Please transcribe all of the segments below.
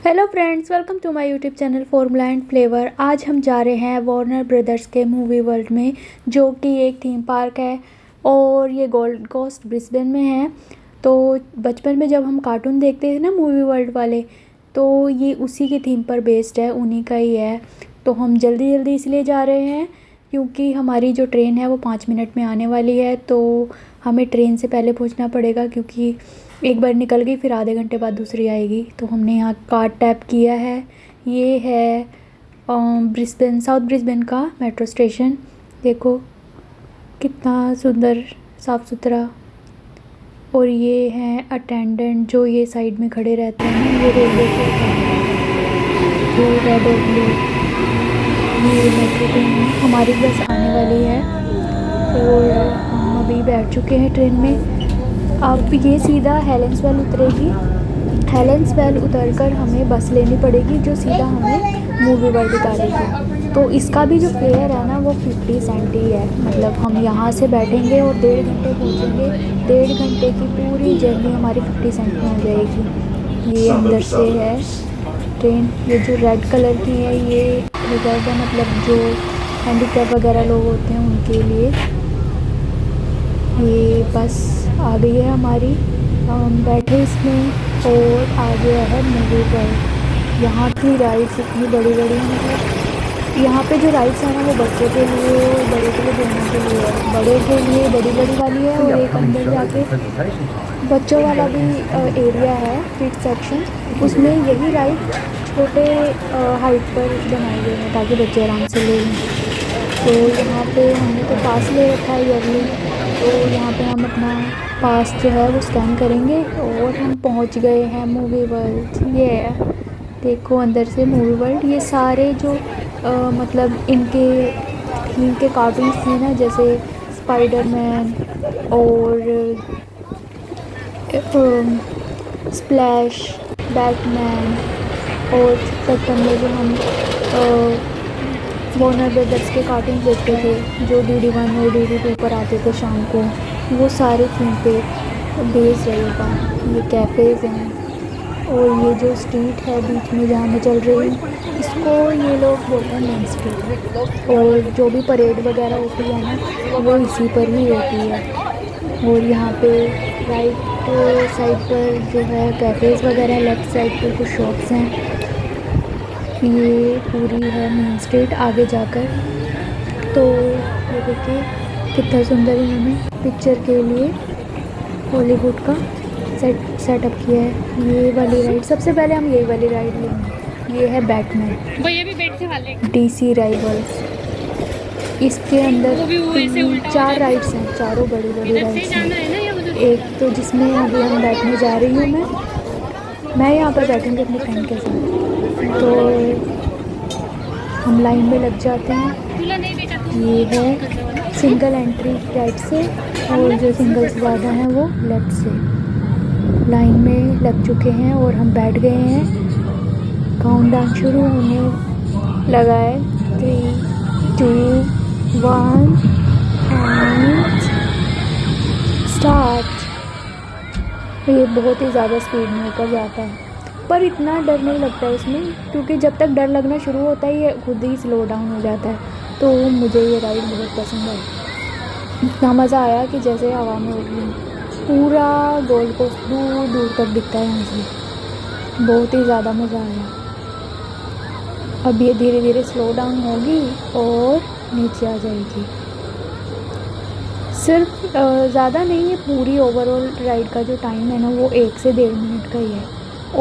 Hello friends, welcome to my YouTube channel formula and flavour. आज हम जा रहे हैं वार्नर ब्रदर्स के मूवी वर्ल्ड में, जो कि एक थीम पार्क है और ये गोल्ड कोस्ट ब्रिस्बेन में है। तो बचपन में जब हम कार्टून देखते थे ना मूवी वर्ल्ड वाले, तो ये उसी के थीम पर बेस्ड है, उन्हीं का ही है। तो हम जल्दी जल्दी इसलिए जा रहे हैं क्योंकि हमारी जो ट्रेन है वो 5 मिनट में आने वाली है। तो हमें ट्रेन से पहले पहुंचना पड़ेगा क्योंकि एक बार निकल गई फिर आधे घंटे बाद दूसरी आएगी। तो हमने यहाँ कार्ड टैप किया है। ये है ब्रिस्बेन, साउथ ब्रिस्बेन का मेट्रो स्टेशन। देखो कितना सुंदर, साफ़ सुथरा। और ये हैं अटेंडेंट जो ये साइड में खड़े रहते हैं। ये रेलवे के जो रेड और ब्लू, ये मेट्रो ट्रेन है। हमारी बस आने वाली है और हम अभी बैठ चुके हैं ट्रेन में। अब ये सीधा हेलेंसवेल उतरेगी। हेलेंसवेल उतरकर हमें बस लेनी पड़ेगी जो सीधा हमें मूवी वर्ल्ड उतारेगी। तो इसका भी जो फेयर है ना वो 50 सेंट ही है। मतलब हम यहाँ से बैठेंगे और 1.5 घंटे पहुँचेंगे। 1.5 घंटे की पूरी जर्नी हमारी 50 सेंट में हो जाएगी। ये अंदर से है ट्रेन। ये जो रेड कलर की है ये रिजर्व है, मतलब जो हैंडीकैप वगैरह लोग होते हैं उनके लिए। ये बस आ गई है हमारी, हम बैठे इसमें और आ गया है मूवी वर्ल्ड। यहाँ की राइड्स इतनी बड़ी बड़ी हैं, मतलब यहाँ पे जो राइड्स हैं ना वो बच्चों के लिए और बड़े के लिए, दोनों के लिए है। बड़े के लिए बड़ी बड़ी वाली है और एक अंदर जाके बच्चों वाला भी एरिया है, किड सेक्शन। उसमें यही राइड छोटे हाइट पर बनाए गए हैं ताकि बच्चे आराम से ले लें। तो यहाँ पे हमने तो पास ले रखा है ईयरली, तो यहाँ पे हम अपना पास जो है वो स्कैन करेंगे और हम पहुँच गए हैं मूवी वर्ल्ड। ये है, देखो अंदर से मूवी वर्ल्ड। ये सारे जो मतलब इनके कार्टून्स थे ना, जैसे स्पाइडरमैन और स्प्लैश, बैटमैन और बचपन में जो हम वार्नर ब्रदर्स के कार्टून देखते थे जो DD1 और DD2 पर आते थे शाम को, वो सारे थीम पे बेस्ड रहेगा। ये कैफ़ेज़ हैं और ये जो स्ट्रीट है बीच में जहाँ मैं चल रही हूँ, इसको ये लोग बोलते हैं मेन स्ट्रीट। और जो भी परेड वगैरह होती है ना वो इसी पर ही होती है। और यहाँ पे राइट साइड पर जो है कैफ़ेज़ वगैरह, लेफ़्ट साइड पर कुछ शॉप्स हैं। ये पूरी है मेन स्ट्रीट आगे जाकर। तो ये देखिए कितना सुंदर इन्होंने पिक्चर के लिए हॉलीवुड का सेटअप किया है। ये वाली राइड, सबसे पहले हम ये वाली राइड लेंगे। ये है बैटमैन, भैया भी बैठने वाले DC राइवल्स। इसके अंदर 4 राइड्स हैं, चारों बड़ी बड़ी राइड्स हैं। एक तो जिसमें अभी हम बैठने जा रही हूँ मैं यहाँ पर बैठूँगी अपनी फ्रेंड के साथ। तो हम लाइन में लग जाते हैं। ये है सिंगल एंट्री राइट से और जो सिंगल से ज़्यादा हैं वो लेफ़्ट से। लाइन में लग चुके हैं और हम बैठ गए हैं। काउंटडाउन शुरू होने लगा है। 3, 2, 1 एंड स्टार्ट। ये बहुत ही ज़्यादा स्पीड में ऊपर जाता है, पर इतना डर नहीं लगता है इसमें, क्योंकि जब तक डर लगना शुरू होता है ये खुद ही स्लो डाउन हो जाता है। तो मुझे ये राइड बहुत पसंद आई। इतना मज़ा आया कि जैसे हवा में उड़ गई। पूरा गोल्ड कोस्ट दूर दूर तक दिखता है यहाँ से। बहुत ही ज़्यादा मज़ा आया। अब ये धीरे धीरे स्लो डाउन होगी और नीचे आ जाएगी। सिर्फ ज़्यादा नहीं है, पूरी ओवरऑल राइड का जो टाइम है ना वो 1 से 1.5 मिनट का ही है।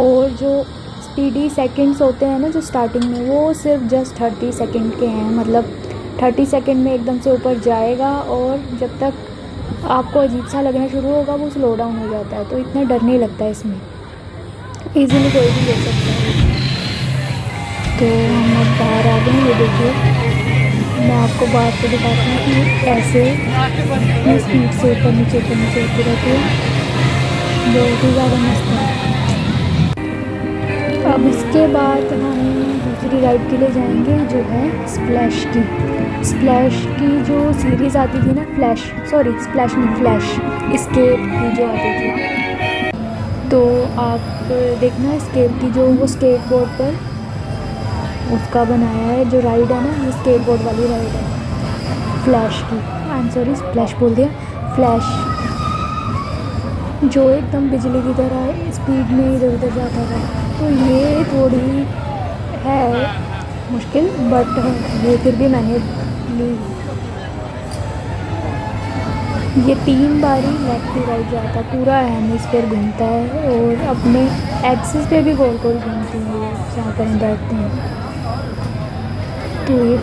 और जो स्पीडी सेकंड्स होते हैं ना जो स्टार्टिंग में, वो सिर्फ जस्ट 30 सेकंड के हैं। मतलब 30 सेकंड में एकदम से ऊपर जाएगा और जब तक आपको अजीब सा लगना शुरू होगा वो स्लो डाउन हो जाता है। तो इतना डर नहीं लगता है इसमें, ईज़िली कोई भी ले सकता है। तो हम अब बाहर आ गए। ये देखिए मैं आपको बाहर से दिखाती हूँ कि ऐसे स्पीड से ऊपर नीचे होती रहती है। बहुत ही ज़्यादा मस्त है। अब इसके बाद हम दूसरी राइड के लिए जाएंगे जो है स्प्लैश की जो सीरीज़ आती थी ना, स्प्लैश नहीं, फ्लैश, इसके की जो आती थी। तो आप देखना स्केट की जो वो स्केट बोर्ड पर उसका बनाया है जो राइड है ना, ये स्केट बोर्ड वाली राइड है फ्लैश की। आई एम सॉरी फ्लैश बोल दिया, फ्लैश, जो एकदम बिजली की तरह स्पीड में इधर उधर जाता था। तो ये थोड़ी है मुश्किल, बट ये फिर भी मैंने ली। ये 3 बारी लेफ्ट टू राइट जाता है, पूरा हेमिस्फीयर घूमता है और अपने एक्सिस पे भी गोल गोल घूमती है ये जहाँ पर हम बैठते हैं। तो ये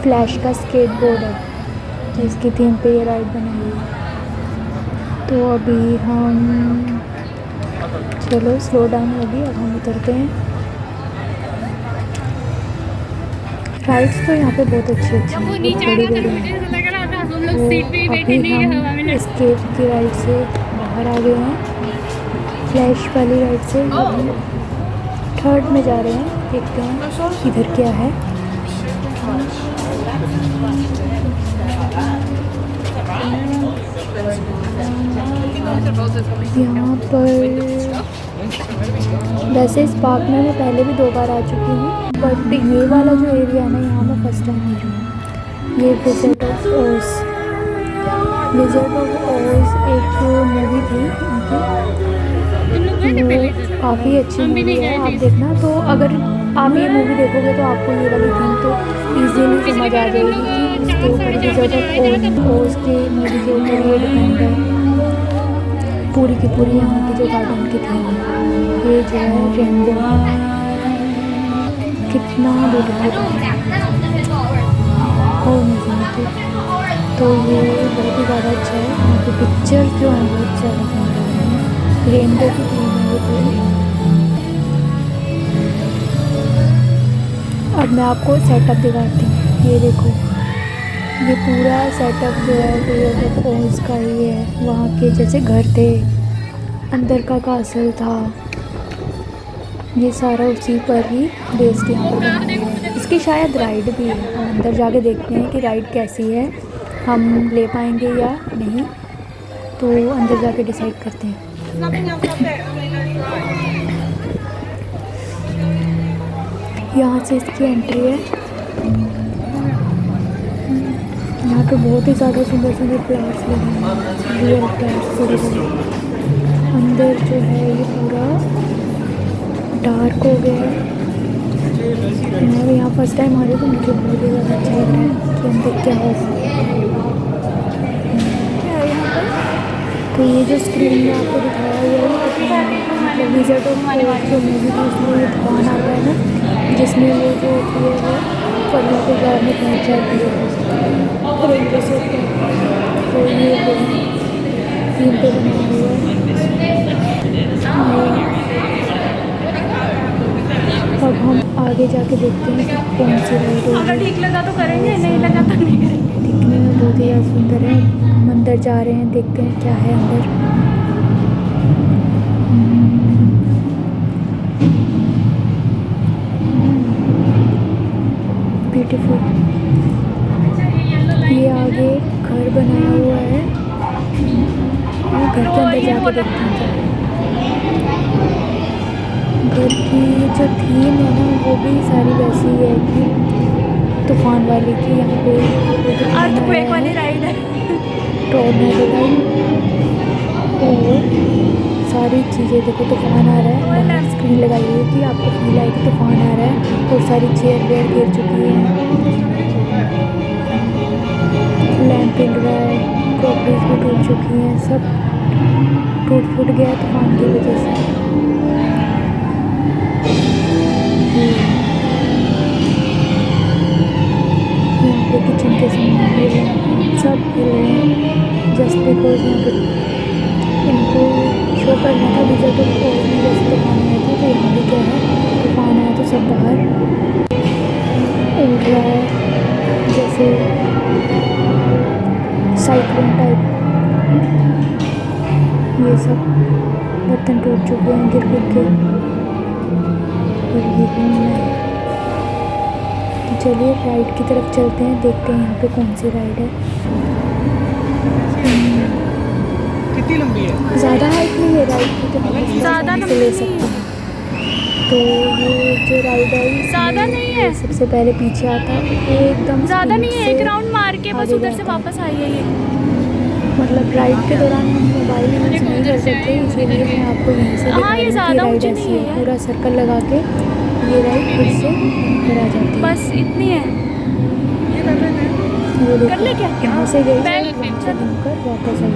फ्लैश का स्केट बोर्ड है, तो इसकी थीम पे ये राइड बनी हुई है। तो अभी हम चलो स्लो डाउन होगी, अब हम उतरते हैं। राइड्स तो यहाँ पे बहुत अच्छी अच्छी हैं, बहुत बड़ी बड़ी हैं। तो अभी हम स्केट की राइड से बाहर आ गए हैं, फ्लैश वाली राइड से अभी 3rd में जा रहे हैं। देखते हैं इधर क्या है। यहाँ पर वैसे इस पार्क में मैं पहले भी 2 बार आ चुकी हूँ, बट ये वाला जो एरिया है ना, यहाँ मैं फर्स्ट टाइम आई हूँ। ये विजिट ऑफ ओज, विजिट ऑफ ओज एक मूवी थी इनकी, वो काफ़ी अच्छी मूवी है, आप देखना। तो अगर आप ये मूवी देखोगे तो आपको ये वाली थीम तो ईजीली समझ आ जाएगी कि इसके ऊपर विजिट ऑफ ओज के मूवी के ऊपर ये डिपेंड है पूरी की पूरी यहाँ की जो गार्डन की थीम है। ये जो है रेनबो, कितना ब्यूटीफुल है और मज़े। तो ये बहुत ही ज़्यादा अच्छा है, यहाँ पे पिक्चर जो है बहुत ज़्यादा सुंदर है, रेनबो की थीम है ये पूरी। अब मैं आपको सेटअप दिखाती हूँ, ये देखो ये पूरा सेटअप जो है तो ओज का ही है। वहाँ के जैसे घर थे, अंदर का कासल था, ये सारा उसी पर ही बेस्ड यहाँ पर बना हुआ है। इसकी शायद राइड भी है, हम अंदर जाके देखते हैं कि राइड कैसी है, हम ले पाएंगे या नहीं, तो अंदर जाके डिसाइड करते हैं। यहाँ से इसकी एंट्री है। यहाँ पे बहुत ही ज़्यादा सुंदर सुंदर फ्लावर्स लगे हैं, रियल फ्लावर्स बड़े बड़े। अंदर जो है ये पूरा डार्क हो गया है। मैं यहाँ फर्स्ट टाइम आ रही हूँ तो मुझे बहुत ही ज़्यादा अच्छा लग रहा है कि अंदर क्या होगा। क्या है यहाँ पर, तो ये जो स्क्रीन में आपको दिखाया हुआ है मतलब विजिट ऑफ ओज जो मूवी थी उसमें ये दुकान आता है ना, जिसमें वो जो होती है वो परियों के घर में पहुँच जाती है रेलवे से। तो ये थीम पे बना हुआ है। अब हम आगे जाके देखते हैं कि कौन सी राइड होगी। अगर ठीक लगा तो करेंगे, नहीं लगा तो नहीं करेंगे। दिखने में बहुत ही ज़्यादा सुंदर है। हम अंदर जा रहे हैं, देखते हैं क्या है अंदर। ब्यूटीफुल। ये आगे घर बनाया हुआ है, घर के अंदर जाके देखते हैं। घर की जो थीम है ना वो भी सारी वैसी है कि तूफान वाली की। यहाँ पे अर्थक्वेक वाली राइड है, टॉर्नेडो टाइप, और सारी चीज़ें देखो तूफान आ रहा है। बाहर स्क्रीन लगाई हुई है कि आपको फील आए कि तूफान आ रहा है, और सारी चेयर वेयर गिर चुकी है, लैंप हिल रहा है, क्रॉकरीज भी टूट चुकी हैं, सब टूट फूट गया तूफान की वजह से। यहाँ पे किचन के सामान हिल रहे हैं, सब हिल रहे हैं जस्ट बिकॉज यहाँ पे इनको शो करना था विजिट ऑफ ओज में जैसे तूफान आया था। तो यहाँ पे क्या है, तूफान आया तो सब बाहर उड़ रहा है जैसे साइक्लोन टाइप। ये सब बर्तन टूट चुके हैं गिर गिर के, और ये घूमना है। तो चलिए राइड की तरफ चलते हैं, देखते हैं यहाँ पे कौन सी राइड है। कितनी लंबी है? ज़्यादा हाइट नहीं है राइड की, तो हम इसमें ज़्यादा आसानी से लंबी ले नहीं सकते है। हैं। तो ये जो राइड है ज़्यादा इसमें नहीं ये है। सबसे पहले पीछे आता है, एकदम ज़्यादा स्पीड नहीं है, से एक राउंड मार के बस आगे उधर से जाता है। वापस आई है ये। मतलब राइड के दौरान हम मोबाइल यूज़ नहीं कर सकते, इसीलिए मैं आपको यहीं से दिखा हाँ, रही ये हूँ कि ज़्यादा राइड ऊँची ऐसी नहीं है। है पूरा सर्कल लगा के ये राइड फिर से ऊपर आ जाती है। बस इतनी है। ये कर ले देखो क्या? यहाँ से गई, बैग वहाँ से घूमकर वापस आई,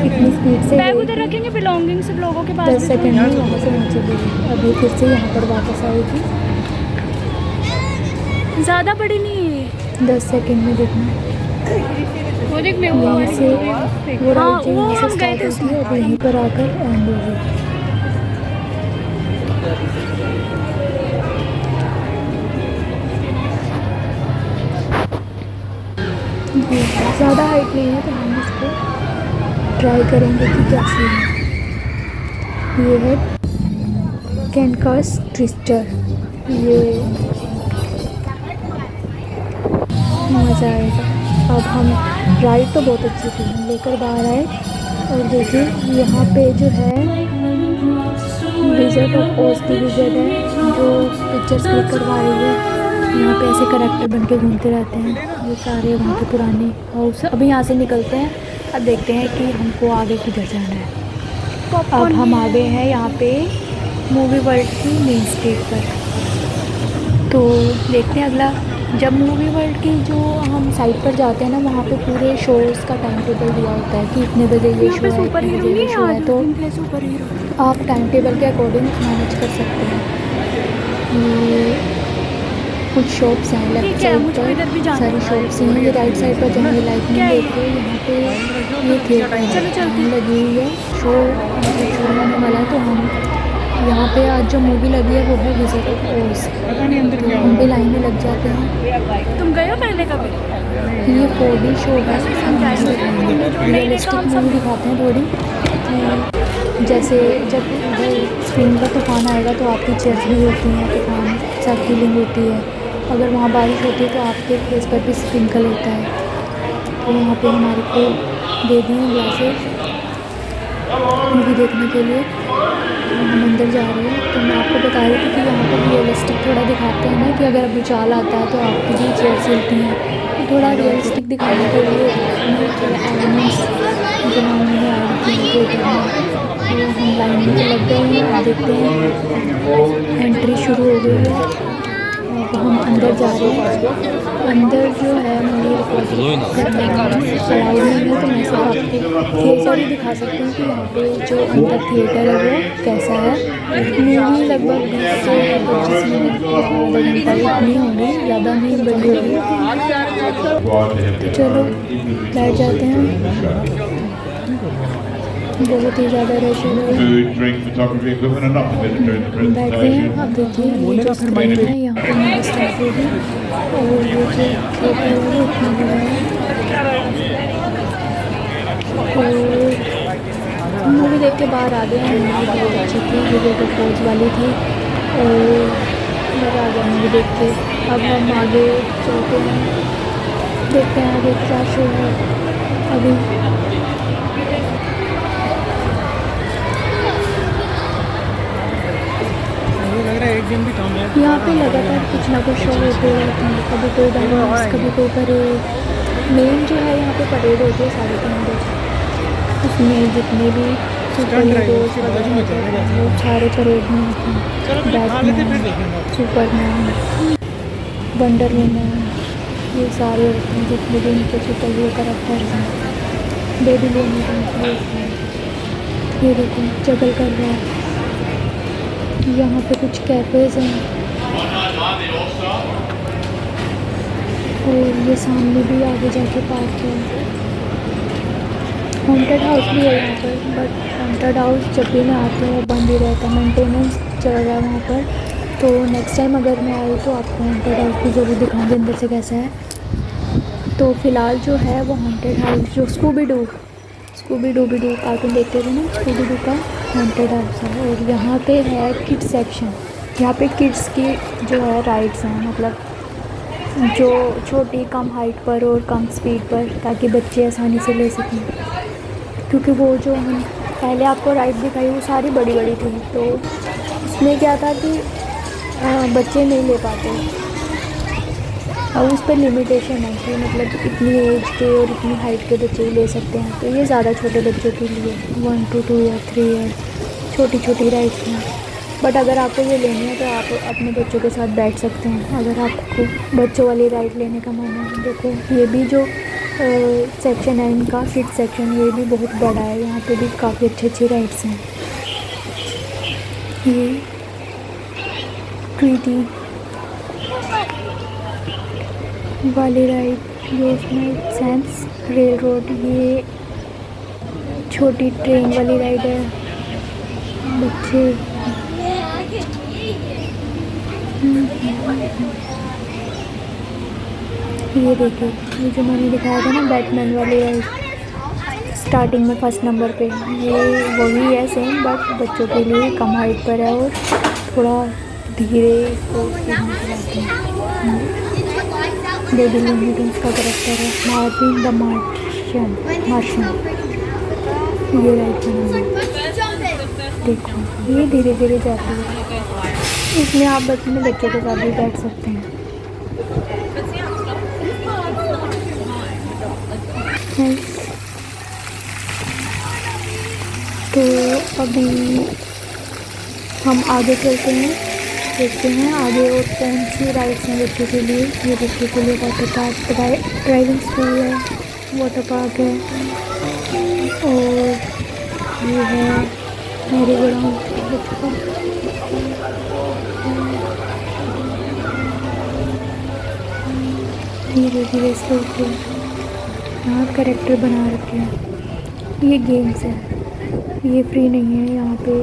इतनी स्पीड से बैग गई उधर कि रखेंगे, बिलोंगिंग्स लोगों के पास 10 भी सेकंड तो। में वहाँ से वहाँ चली गई। अभी फिर से यहाँ पर वापस आएगी, ज़्यादा बड़ी नहीं है। 10 सेकंड में देखना। वो देख मैं यहाँ से वो हाँ, राइड जो वो यहाँ से हम गए स्टार्ट थे होती है उसमें। और यहीं पर आकर एंड होगी। ज़्यादा हाइट नहीं है तो हम इसको ट्राई करेंगे कि कैसी है। ये है कैनकास ट्विस्टर, ये मज़ा आएगा। अब हम राइड तो बहुत अच्छी थी, हम लेकर बाहर आए और देखिए यहाँ पे जो है विज़िट ऑफ ओज की विज़िट है जो पिक्चर्स क्लिक करवा रही है। यहाँ पे ऐसे करैक्टर बन के घूमते रहते हैं, ये सारे वहाँ के पुराने हाउस। अभी यहाँ से निकलते हैं, अब देखते हैं कि हमको आगे किधर जाना है। अब हम आ गए हैं यहाँ पे मूवी वर्ल्ड की मेन स्ट्रीट पर, तो देखते हैं अगला। जब मूवी वर्ल्ड की जो हम साइट पर जाते हैं ना, वहाँ पे पूरे शोज़ का टाइम टेबल दिया होता है कि इतने बजे ये यहाँ शो पे है, सुपर इतने हीरो बजे नहीं ये है, शो है, आज तो उस दिन थे सुपर हीरो। आप टाइम टेबल के अकॉर्डिंग मैनेज कर सकते हैं। ये कुछ शॉप्स हैं लेफ्ट ठीक है, साइड मुझको पर, इधर भी जाना सारी है। शॉप्स हैं। ये राइट साइड पर जहाँ ये लाइटनिंग क्या है देख रहे हो, यहाँ पे ये थिएटर है, चलो चलते हैं। लगी हुई है। शो शुरू होने वाला है, तो हम यहाँ पे आज जो मूवी लगी है वो है विज़िट ऑफ ओज, तो हम भी लाइन में लग जाते हैं। तुम गए हो पहले कभी? ये 4D शो है, नहीं, रियलिस्टिक हम मूवी सब दिखाते हैं थोड़ी कि जैसे जब स्क्रीन पर तूफान आएगा तो आपकी चेयर्स भी होती हैं, तूफान सा फीलिंग होती है। अगर वहाँ बारिश होती है तो आपके फेस पर भी स्प्रिंकल होता है। तो यहाँ पे हमारे को दे दिए ग्लासेस मूवी देखने के लिए, हम अंदर जा रहे हैं। तो मैं आपको बता रही थी कि यहाँ पर रियलिस्टिक थोड़ा दिखाते हैं ना, कि अगर अभी चाल आता है तो आपकी भी चेयर्स हिलती हैं, तो थोड़ा रियलिस्टिक दिखाने के लिए थोड़ा एलिमेंट्स बनाने में आ रही थी थिएटर में। तो हम लाइन में लग गए हैं, अब देखते हैं एंट्री शुरू हो गई है। अब हम अंदर जा रहे हैं। अंदर जो है मूवी रिकॉर्डिंग अलाउड नहीं है, तो मैं सिर्फ आपको थिएटर ही दिखा सकती हूँ कि यहाँ पे जो अंदर थिएटर है वो कैसा है। मूवी लगभग 20 से 25 मिनट आधा घंटा इतनी होगी, ज़्यादा नहीं बड़ी होगी। तो चलो बैठ जाते हैं, बहुत ही ज़्यादा रश है। Food, drink, photography equipment, and nothing during the बैठते हैं। presentation. अब देखिए ये जो स्क्रीन है यहाँ पे मूवी स्टार्ट होगी, और ये जो थिएटर है वो इतना बड़ा है। और मूवी देख के बाहर आ गए हैं, मूवी बहुत अच्छी थी, विजय तो फौज वाली थी और मज़ा आ गया मूवी देख के। अब हम आगे चलते हैं, देखते हैं आगे क्या शो है। अभी लग रहा है एक दिन भी काम है। यहाँ पे लगातार कुछ ना कुछ शो होते रहते हैं, कभी कोई डांस, कभी कोई परेड। मेन जो है यहाँ पे परेड होती है 3:30 बजे, उसमें जितने भी सुपर हीरोज वगैरह होते हैं वो सारे परेड में होते हैं। बैटमैन, सुपरमैन, वंडर वुमन, ये सारे होते हैं जितने भी उनके सुपर हीरो कैरेक्टर्स हैं। बेबी लोन ये देखो जगल कर रहा है। यहाँ पे कुछ कैफ़ेज़ हैं और ये सामने भी आगे जाके पार्क है। हॉन्टेड हाउस भी है यहाँ पर, बट हॉन्टेड हाउस जब भी मैं आती हूँ वो बंद ही रहता है, मेंटेनेंस चल रहा है वहाँ पर। तो नेक्स्ट टाइम अगर मैं आई तो आपको हॉन्टेड हाउस भी ज़रूर दिखाऊंगी अंदर से कैसा है। तो फ़िलहाल जो है वो हॉन्टेड हाउस जो स्कूबी डू कार्टून देखते थे ना, स्कूबी डू का हॉन्टेड हाउस है। और यहाँ पे है किड्स सेक्शन, यहाँ पे किड्स की जो है राइड्स हैं, मतलब जो छोटी कम हाइट पर और कम स्पीड पर, ताकि बच्चे आसानी से ले सकें। क्योंकि वो जो हम पहले आपको राइड दिखाई वो सारी बड़ी बड़ी थी, तो उसमें क्या था कि बच्चे नहीं ले पाते, और उस पर लिमिटेशन है कि मतलब इतनी एज के और इतनी हाइट के बच्चे ही ले सकते हैं। तो ये ज़्यादा छोटे बच्चों के लिए 1 to 2 या 3 ईयर छोटी छोटी राइड्स हैं। बट अगर आपको ये लेनी है तो आप अपने बच्चों के साथ बैठ सकते हैं, अगर आपको बच्चों वाली राइड लेने का मन है। देखो ये भी जो सेक्शन है इनका, किड सेक्शन, ये भी बहुत बड़ा है। यहाँ पे भी काफ़ी अच्छी अच्छी राइड्स हैं। ये ट्रीटी वाली राइड, ये उसमें सेंस रेल रोड, ये छोटी ट्रेन वाली राइड है। बच्चे ये देखिए, ये जो मैंने दिखाया था ना बैटमैन वाली राइड स्टार्टिंग में फर्स्ट नंबर पे, ये वही है सेम, बट बच्चों के लिए कम हाइट पर है और थोड़ा धीरे इसको सीखने चलाते हैं। बेबी लूनी टून्स का करेक्टर है मार्टिन द मार्शियन। ये राइड बना है, देखो ये धीरे धीरे जाती है। इसमें आप अपने बच्चों के साथ भी बैठ सकते हैं। तो अभी हम आगे चलते हैं, देखते हैं आगे और कौन सी राइड्स हैं बच्चों के लिए। ये बच्चों के लिए वाटर पार्क, ड्राइविंग स्कूल है, वाटर पार्क है, और ये है मेरे ग्राउंड बच्चों का। धीरे धीरे स्लो के यहाँ कैरेक्टर बना रखे हैं। ये गेम्स है, ये फ्री नहीं है। यहाँ पे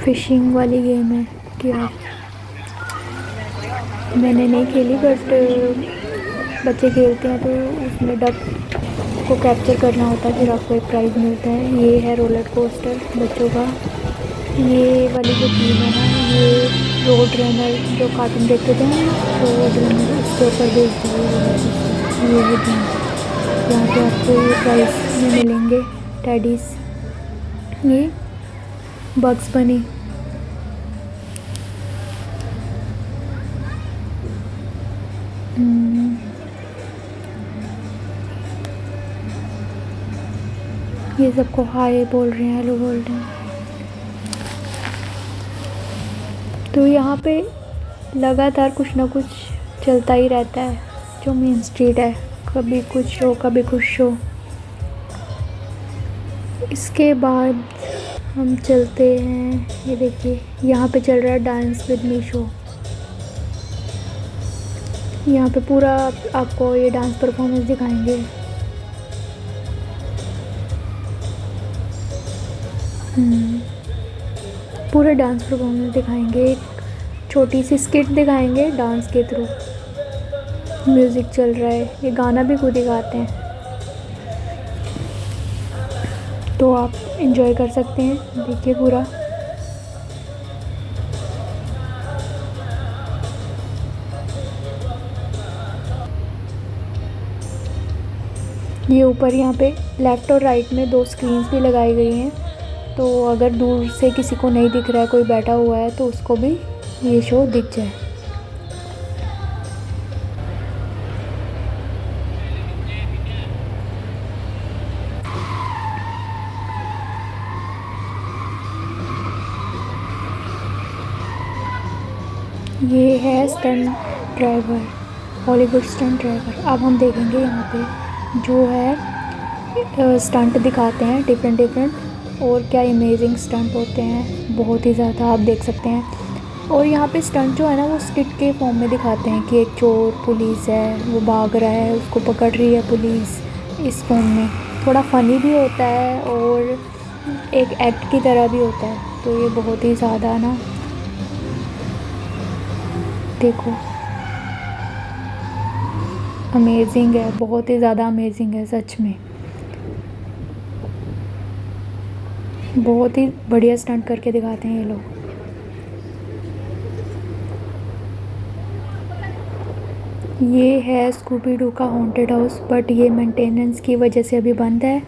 फिशिंग वाली गेम है कि आप, मैंने नहीं खेली बट बच्चे खेलते हैं, तो उसमें डक को कैप्चर करना होता है, फिर आपको एक प्राइज़ मिलता है। ये है रोलर कोस्टर बच्चों का। ये वाली जो गेम है ना, ये रोड रनर जो कार्टून देखते थे हम, रोड रनर उसके ऊपर बेस्ड है ये गेम। यहाँ पे आपको ये प्राइस में मिलेंगे टेडीज, ये बग्स बनी, ये सबको हाय बोल रहे हैं, हेलो बोल रहे हैं। तो यहाँ पे लगातार कुछ ना कुछ चलता ही रहता है। जो मेन स्ट्रीट है, कभी कुछ शो कभी कुछ शो। इसके बाद हम चलते हैं, ये देखिए यहाँ पे चल रहा है डांस विद मी शो। यहाँ पे पूरा आपको ये डांस परफॉर्मेंस दिखाएंगे। पूरा डांस परफॉर्मेंस दिखाएंगे, एक छोटी सी स्किट दिखाएंगे डांस के थ्रू। म्यूज़िक चल रहा है, ये गाना भी खुद ही गाते हैं, तो आप एंजॉय कर सकते हैं। देखिए पूरा ये ऊपर यहाँ पे लेफ़्ट और राइट में 2 स्क्रीन्स भी लगाई गई हैं, तो अगर दूर से किसी को नहीं दिख रहा है, कोई बैठा हुआ है, तो उसको भी ये शो दिख जाए। ये है stunt driver, Hollywood stunt driver. अब हम देखेंगे यहाँ पे जो है स्टंट दिखाते हैं डिफरेंट, और क्या अमेजिंग स्टंट होते हैं, बहुत ही ज़्यादा, आप देख सकते हैं। और यहाँ पे स्टंट जो है ना वो स्किट के फॉर्म में दिखाते हैं कि एक चोर पुलिस है, वो भाग रहा है, उसको पकड़ रही है पुलिस, इस फॉर्म में। थोड़ा फ़नी भी होता है और एक एक्ट की तरह भी होता है, तो ये बहुत ही ज़्यादा ना, देखो अमेजिंग है, बहुत ही ज़्यादा अमेजिंग है सच में। बहुत ही बढ़िया स्टंट करके दिखाते हैं ये लोग। ये है स्कूबी डू का हॉन्टेड हाउस, बट ये मेंटेनेंस की वजह से अभी बंद है,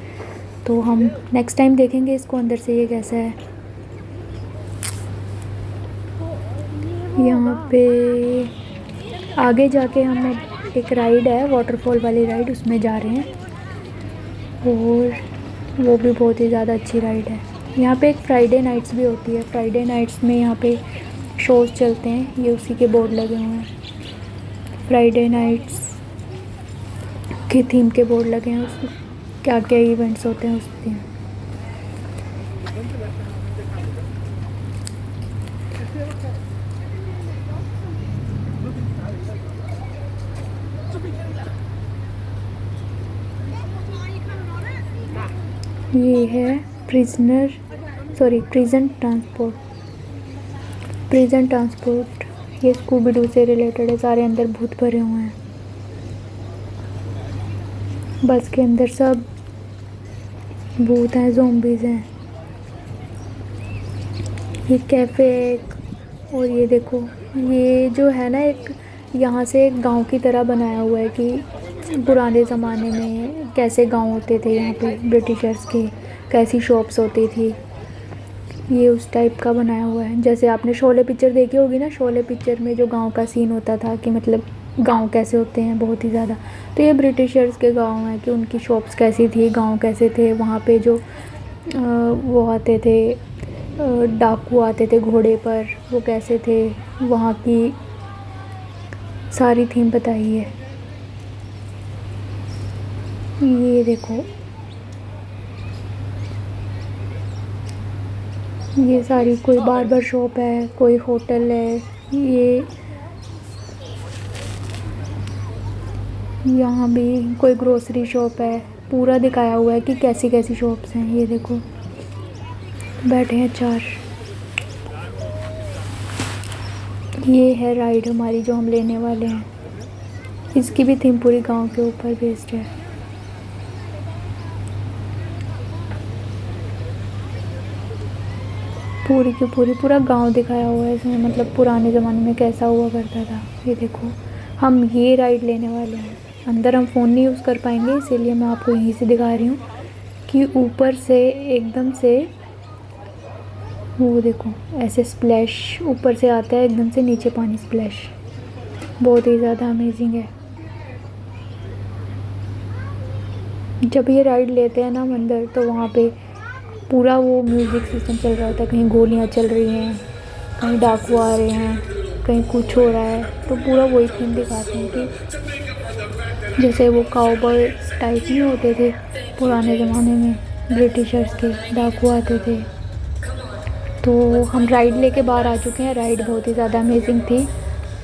तो हम नेक्स्ट टाइम देखेंगे इसको अंदर से ये कैसा है। यहाँ पे आगे जाके हम अब एक राइड है, वाटरफॉल वाली राइड, उसमें जा रहे हैं और वो भी बहुत ही ज़्यादा अच्छी राइड है। यहाँ पे एक फ्राइडे नाइट्स भी होती है। फ्राइडे नाइट्स में यहाँ पे शोज़ चलते हैं, ये उसी के बोर्ड लगे हुए हैं। फ्राइडे नाइट्स के थीम के बोर्ड लगे हैं, उस क्या क्या इवेंट्स होते हैं उस दिन। ये है प्रिजन ट्रांसपोर्ट। ये स्कूबी डू से रिलेटेड है, सारे अंदर भूत भरे हुए हैं। बस के अंदर सब भूत हैं, ज़ॉम्बीज़ हैं। ये कैफ़े है एक, और ये देखो ये जो है ना, एक यहाँ से एक गांव की तरह बनाया हुआ है कि पुराने ज़माने में कैसे गांव होते थे यहाँ पे, ब्रिटिशर्स के कैसी शॉप्स होती थी, ये उस टाइप का बनाया हुआ है। जैसे आपने शोले पिक्चर देखी होगी ना, शोले पिक्चर में जो गांव का सीन होता था कि मतलब गांव कैसे होते हैं बहुत ही ज़्यादा, तो ये ब्रिटिशर्स के गांव हैं कि उनकी शॉप्स कैसी थी, गांव कैसे थे, वहाँ पे जो वो आते थे, डाकू आते थे घोड़े पर, वो कैसे थे, वहाँ की सारी थीम बताई है। ये देखो ये सारी, कोई बार्बर शॉप है, कोई होटल है, ये यहाँ भी कोई ग्रोसरी शॉप है। पूरा दिखाया हुआ है कि कैसी कैसी शॉप्स हैं। ये देखो बैठे हैं 4। ये है राइड हमारी जो हम लेने वाले हैं, इसकी भी थीम पूरी गांव के ऊपर बेस्ड है। पूरी की पूरा गांव दिखाया हुआ है इसमें, मतलब पुराने ज़माने में कैसा हुआ करता था। ये देखो हम ये राइड लेने वाले हैं। अंदर हम फ़ोन नहीं यूज़ कर पाएंगे, इसीलिए मैं आपको यहीं से दिखा रही हूँ कि ऊपर से एकदम से वो देखो ऐसे स्प्लैश ऊपर से आता है, एकदम से नीचे पानी स्प्लैश, बहुत ही ज़्यादा अमेजिंग है। जब ये राइड लेते हैं ना हम अंदर, तो वहाँ पे पूरा वो म्यूज़िक सिस्टम चल रहा होता है, कहीं गोलियाँ चल रही हैं, कहीं डाकू आ रहे हैं, कहीं कुछ हो रहा है, तो पूरा वही थीम दिखाते हैं कि जैसे वो काउबॉय टाइप नहीं होते थे पुराने ज़माने में, ब्रिटिशर्स के डाकू आते थे। तो हम राइड लेके बाहर आ चुके हैं। राइड बहुत ही ज़्यादा अमेजिंग थी।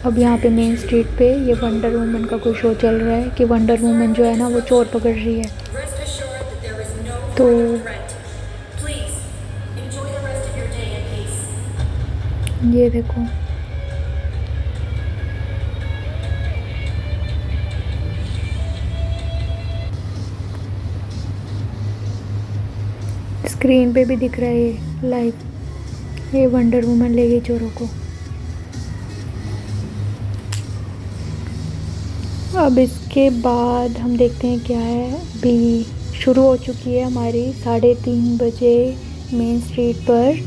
अब यहाँ पे मेन स्ट्रीट पे ये वंडर वूमन का कोई शो चल रहा है कि वंडर वूमन जो है ना वो चोर पकड़ रही है। तो ये देखो स्क्रीन पे भी दिख रहा है ये लाइव, ये वंडर वूमन ले गई चोरों को। अब इसके बाद हम देखते हैं क्या है। अभी शुरू हो चुकी है हमारी 3:30 बजे मेन स्ट्रीट पर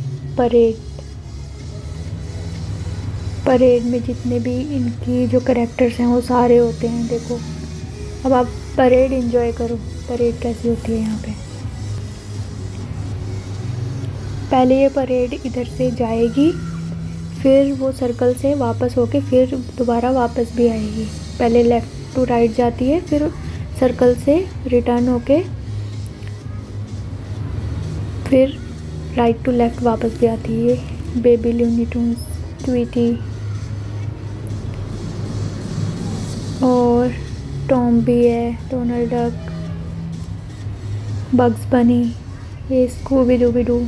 परेड में जितने भी इनकी जो कैरेक्टर्स हैं वो सारे होते हैं। देखो अब आप परेड एंजॉय करो, परेड कैसी होती है यहाँ पे। पहले ये परेड इधर से जाएगी, फिर वो सर्कल से वापस होके फिर दोबारा वापस भी आएगी। पहले लेफ़्ट टू राइट जाती है, फिर सर्कल से रिटर्न होके फिर राइट टू लेफ़्ट वापस भी आती है। बेबी लूनी ट्यून्स, ट्वीटी और टॉम भी है, डोनाल्ड डक, बग्स बनी, ये स्कूबी डूबी डू।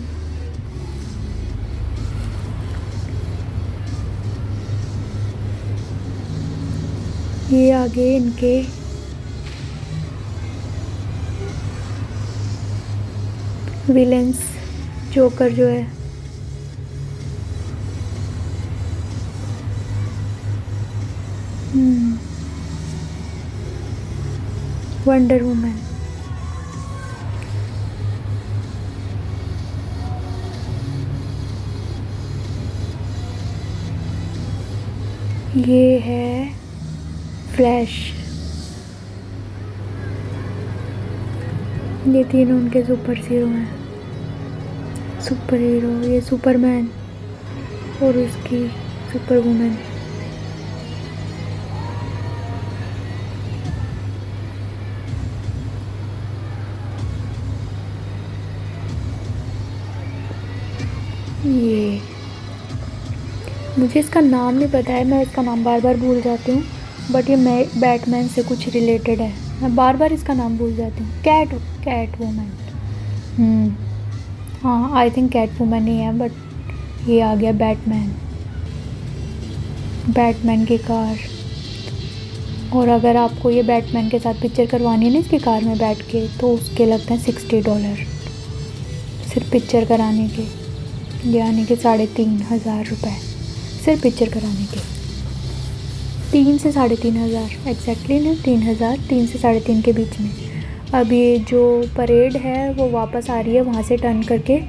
ये आगे इनके विलेंस, जोकर जो है, वंडर वुमन। ये है फ्लैश। ये तीनों उनके सुपर हीरो हैं। सुपर हीरो, ये सुपरमैन और उसकी सुपर वुमन। ये मुझे इसका नाम नहीं पता है, मैं इसका नाम बार बार भूल जाती हूँ, बट ये मैं बैटमैन से कुछ रिलेटेड है। मैं बार बार इसका नाम भूल जाती हूँ। Catwoman. हाँ, आई थिंक कैट वुमन ही है, बट ये आ गया बैटमैन की कार। और अगर आपको ये बैटमैन के साथ पिक्चर करवानी है ना इसकी कार में बैठ के, तो उसके लगते हैं $60 सिर्फ पिक्चर कराने के, यानी कि 3,500 रुपये सिर्फ पिक्चर कराने के। 3 से 3,500 एग्जैक्टली नहीं, 3,000, 3 से 3.5 के बीच में। अब ये जो परेड है वो वापस आ रही है वहाँ से टर्न करके।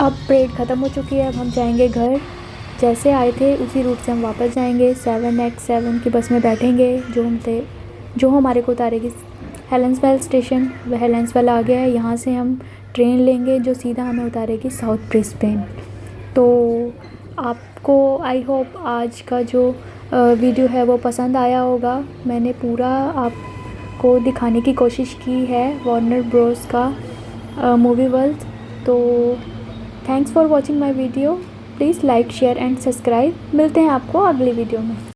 अब परेड ख़त्म हो चुकी है, अब हम जाएंगे घर। जैसे आए थे उसी रूट से हम वापस जाएंगे। 7X7 की बस में बैठेंगे जो हमारे को उतारेगी हेलेंसवेल स्टेशन। वह हेलेंसवेल आ गया है। यहाँ से हम ट्रेन लेंगे जो सीधा हमें उतारेगी साउथ ब्रिस्बेन। तो आपको आई होप आज का जो वीडियो है वो पसंद आया होगा। मैंने पूरा आपको दिखाने की कोशिश की है वार्नर ब्रोस का मूवी वर्ल्ड। तो thanks for watching my video. Please like, share and subscribe. मिलते हैं आपको अगली वीडियो में।